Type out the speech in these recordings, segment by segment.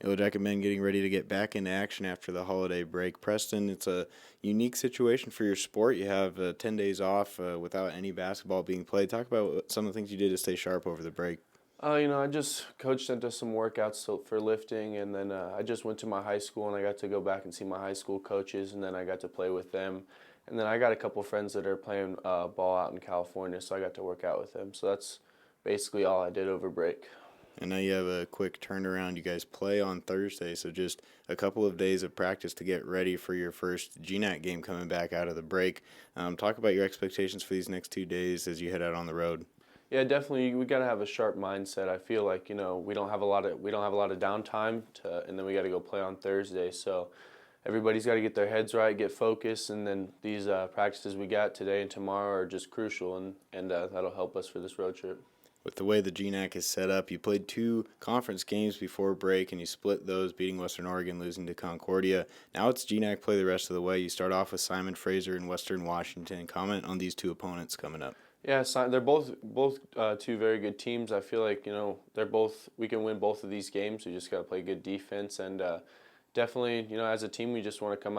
Yellowjacket men getting ready to get back into action after the holiday break. Preston, it's a unique situation for your sport. You have 10 days off without any basketball being played. Talk about some of the things you did to stay sharp over the break. I just coached into some workouts for lifting, and then I just went to my high school, and I got to go back and see my high school coaches, and then I got to play with them. And then I got a couple friends that are playing ball out in California, so I got to work out with them. So that's basically all I did over break. And now you have a quick turnaround. You guys play on Thursday, so just a couple of days of practice to get ready for your first GNAC game coming back out of the break. Talk about your expectations for these next 2 days as you head out on the road. Yeah, definitely. We got to have a sharp mindset. I feel like we don't have a lot of downtime and then we got to go play on Thursday. So everybody's got to get their heads right, get focused, and then these practices we got today and tomorrow are just crucial, and that'll help us for this road trip. With the way the GNAC is set up, you played 2 conference games before break, and you split those, beating Western Oregon, losing to Concordia. Now it's GNAC play the rest of the way. You start off with Simon Fraser in Western Washington. Comment on these 2 opponents coming up. Yeah, they're both 2 very good teams. I feel like we can win both of these games. We just got to play good defense, and definitely as a team we just want to come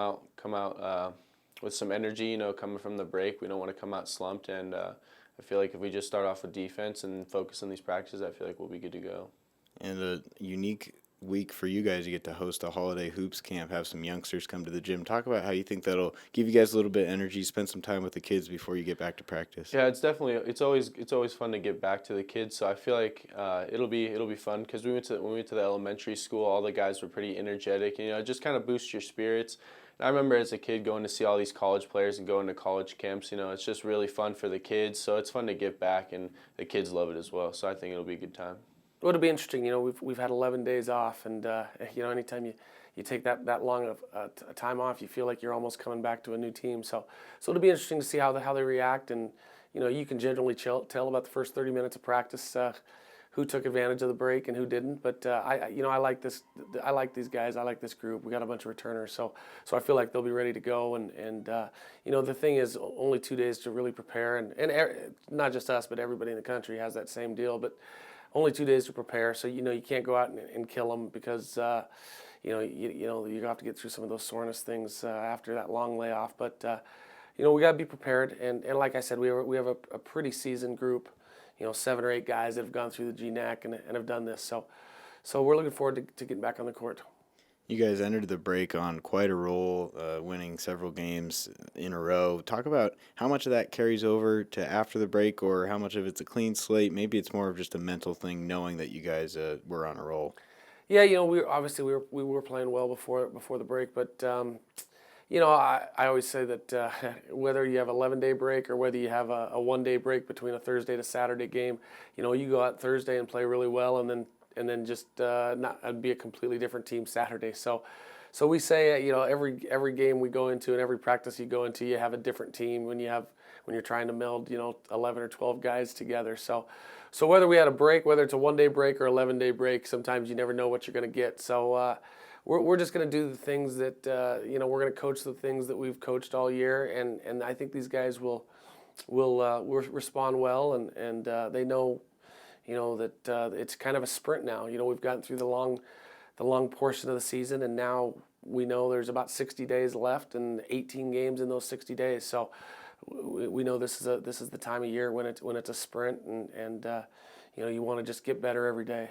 out with some energy. Coming from the break, we don't want to come out slumped, and I feel like if we just start off with defense and focus on these practices, I feel like we'll be good to go. And a unique week for you guys. You get to host a holiday hoops camp, have some youngsters come to the gym. Talk about how you think that'll give you guys a little bit of energy, spend some time with the kids before you get back to practice. Yeah, it's always fun to get back to the kids. So I feel like it'll be fun because when we went to the elementary school, all the guys were pretty energetic, and it just kind of boosts your spirits. And I remember as a kid going to see all these college players and going to college camps. It's just really fun for the kids. So it's fun to get back, and the kids love it as well. So I think it'll be a good time. Well, it'll be interesting. We've had 11 days off, and anytime you take that long of a time off, you feel like you're almost coming back to a new team. So it'll be interesting to see how they react, and you can generally tell about the first 30 minutes of practice who took advantage of the break and who didn't. But I like this. I like these guys. I like this group. We got a bunch of returners, so I feel like they'll be ready to go. And the thing is, only 2 days to really prepare, and not just us, but everybody in the country has that same deal. But only 2 days to prepare, so you can't go out and kill them because you have to get through some of those soreness things after that long layoff. But we got to be prepared, and like I said, we have a pretty seasoned group. 7 or 8 guys that have gone through the GNAC and have done this. So we're looking forward to getting back on the court. You guys entered the break on quite a roll, winning several games in a row. Talk about how much of that carries over to after the break, or how much of it's a clean slate. Maybe it's more of just a mental thing, knowing that you guys were on a roll. Yeah, we were playing well before the break, but I always say that whether you have an 11-day break or whether you have a 1-day break between a Thursday to Saturday game, you go out Thursday and play really well, and then just not be a completely different team Saturday. So we say every game we go into and every practice you go into, you have a different team when you're trying to meld 11 or 12 guys together. So whether we had a break, whether it's a 1-day break or 11-day break, sometimes you never know what you're going to get. So we're just going to do the things that we're going to coach the things that we've coached all year, and I think these guys will respond well, and they know. That it's kind of a sprint now. We've gotten through the long portion of the season, and now we know there's about 60 days left and 18 games in those 60 days. So we know this is the time of year when it's a sprint, and you want to just get better every day.